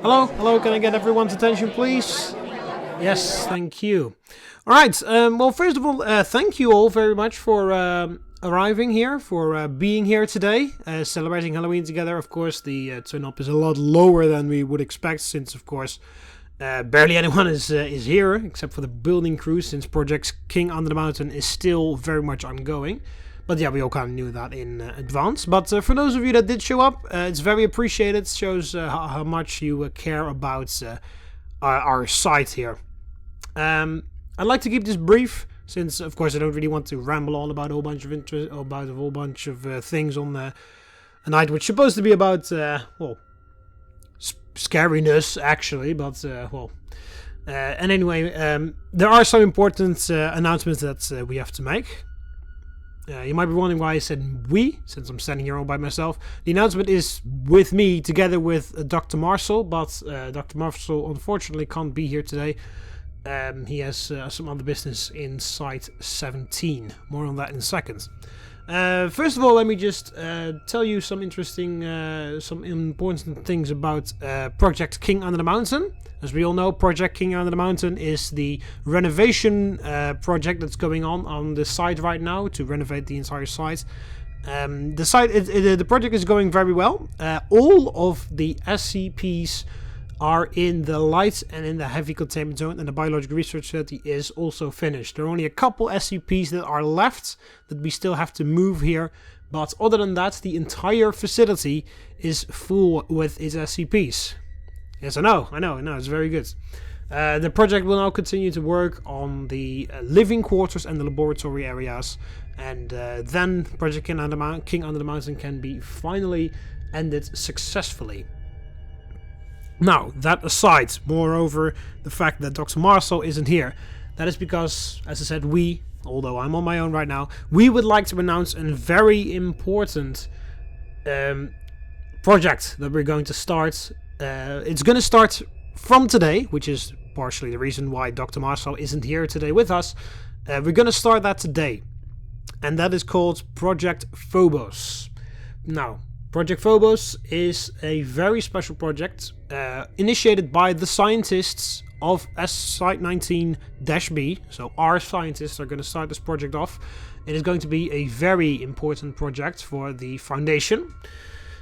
Hello, hello, can I get everyone's attention, please? Yes, thank you. Alright, well, first of all, thank you all very much for arriving here, for being here today, celebrating Halloween together. Of course, the turn-up is a lot lower than we would expect, since, of course, barely anyone is here, except for the building crew, since Project King Under the Mountain is still very much ongoing. But yeah, we all kind of knew that in advance. But for those of you that did show up, it's very appreciated. It shows how much you care about our site here. I'd like to keep this brief, since of course I don't really want to ramble on about a whole bunch of things on a night which is supposed to be about scariness actually. But and anyway, there are some important announcements that we have to make. You might be wondering why I said we, since I'm standing here all by myself. The announcement is with me, together with Dr. Marcel, but Dr. Marcel unfortunately can't be here today. He has some other business in Site-19. More on that in a second. First of all, let me just tell you some important things about Project King Under the Mountain. As we all know, Project King Under the Mountain is the renovation project that's going on the site right now to renovate the entire site. The project is going very well. All of the SCPs are in the light and in the heavy containment zone, and the biological research facility is also finished. There are only a couple SCPs that are left that we still have to move here, but other than that, the entire facility is full with its SCPs. Yes, I know, it's very good. The project will now continue to work on the living quarters and the laboratory areas, and then Project King Under the Mountain can be finally ended successfully. Now, that aside, moreover, the fact that Dr. Marcel isn't here, that is because, as I said, although I'm on my own right now, we would like to announce a very important project that we're going to start. It's going to start from today, which is partially the reason why Dr. Marcel isn't here today with us. We're going to start that today, and that is called Project Phobos. Now, Project Phobos is a very special project initiated by the scientists of Site-19-B. So our scientists are going to start this project off. It is going to be a very important project for the Foundation.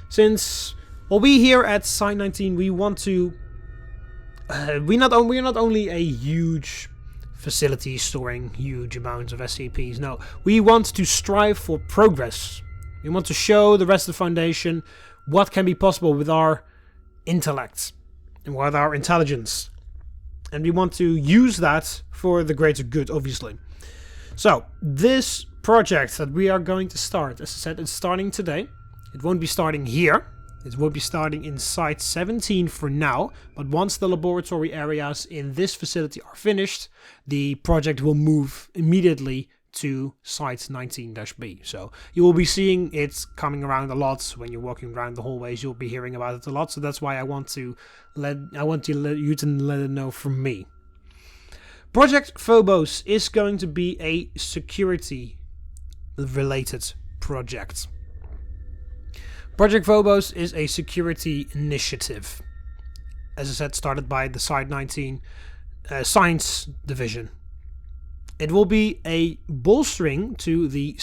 Since we here at Site-19, we want to... we're not only a huge facility storing huge amounts of SCPs. No, we want to strive for progress. We want to show the rest of the Foundation what can be possible with our intellect and with our intelligence. And we want to use that for the greater good, obviously. So, this project that we are going to start, as I said, it's starting today. It won't be starting here. It won't be starting in Site-17 for now. But once the laboratory areas in this facility are finished, the project will move immediately to Site-19-B. So you will be seeing it coming around a lot when you're walking around the hallways. You'll be hearing about it a lot. So that's why I want you to let it know from me. Project Phobos is going to be a security-related project. Project Phobos is a security initiative, as I said, started by the Site-19 Science Division. It will be a bolstering to the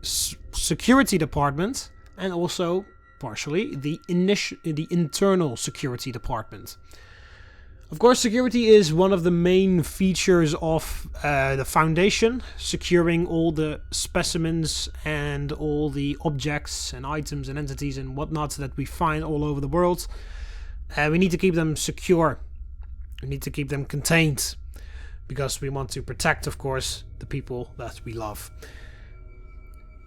security department, and also partially the internal security department. Of course, security is one of the main features of the Foundation, securing all the specimens and all the objects and items and entities and whatnot that we find all over the world. We need to keep them secure. We need to keep them contained, because we want to protect, of course, the people that we love.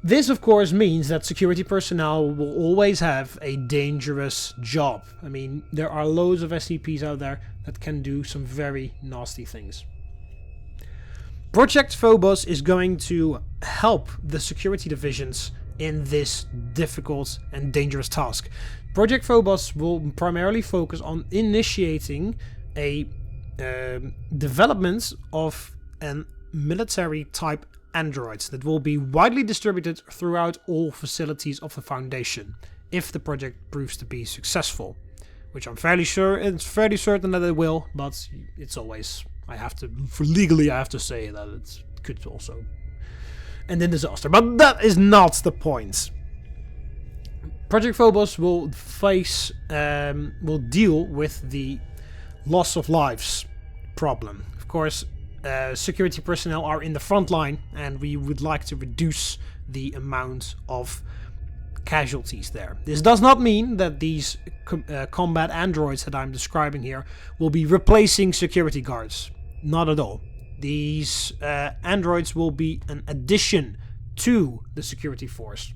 This, of course, means that security personnel will always have a dangerous job. I mean, there are loads of SCPs out there that can do some very nasty things. Project Phobos is going to help the security divisions in this difficult and dangerous task. Project Phobos will primarily focus on initiating a development of an military type androids that will be widely distributed throughout all facilities of the Foundation if the project proves to be successful, which I'm fairly sure, it's fairly certain that it will, but it's always, legally I have to say that it could also end in disaster. But that is not the point. Project Phobos will deal with the loss of lives problem. Of course, security personnel are in the front line, and we would like to reduce the amount of casualties there. This does not mean that these combat androids that I'm describing here will be replacing security guards. Not at all. These androids will be an addition to the security force.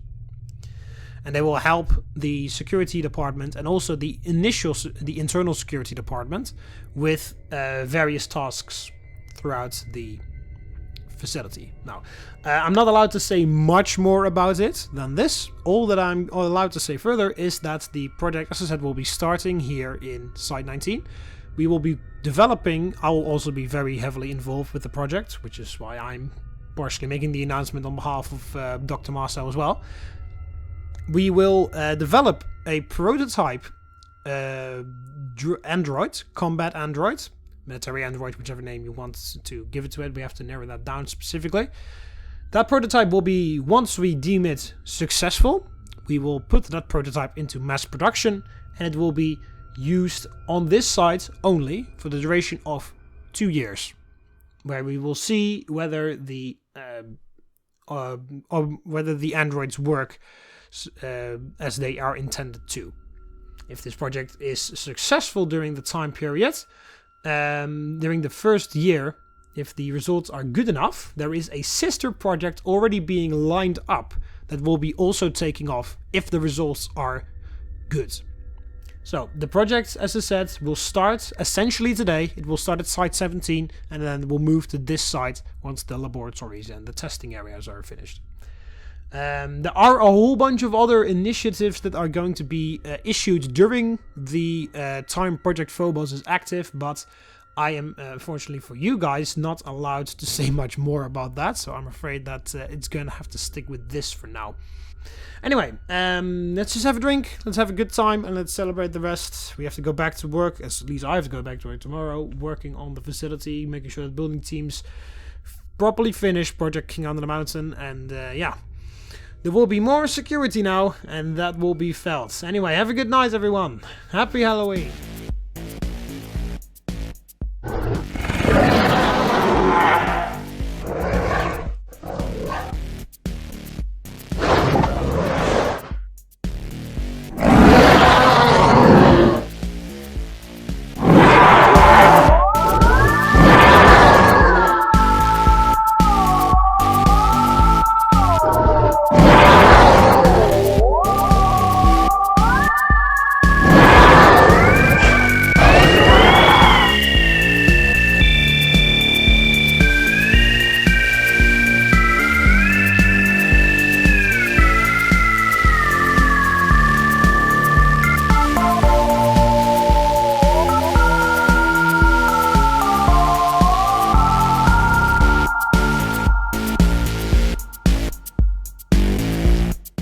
And they will help the security department and also the internal security department with various tasks throughout the facility. Now, I'm not allowed to say much more about it than this. All that I'm allowed to say further is that the project, as I said, will be starting here in Site-19. We will be developing. I will also be very heavily involved with the project, which is why I'm partially making the announcement on behalf of Dr. Marcel as well. We will develop a prototype android, combat android, military android, whichever name you want to give it to it. We have to narrow that down specifically. That prototype will be, once we deem it successful, we will put that prototype into mass production, and it will be used on this site only for the duration of 2 years, where we will see whether the androids work as they are intended to. If this project is successful during the time period, during the first year, if the results are good enough, there is a sister project already being lined up that will be also taking off if the results are good. So the project, as I said, will start essentially today. It will start at Site-17 and then we'll move to this site once the laboratories and the testing areas are finished. There are a whole bunch of other initiatives that are going to be issued during the time Project Phobos is active, but I am, fortunately for you guys, not allowed to say much more about that, so I'm afraid that it's going to have to stick with this for now. Anyway, let's just have a drink, let's have a good time, and let's celebrate the rest. We have to go back to work, at least I have to go back to work tomorrow, working on the facility, making sure that building teams properly finish Project King Under the Mountain, and yeah. There will be more security now, and that will be felt. Anyway, have a good night, everyone. Happy Halloween.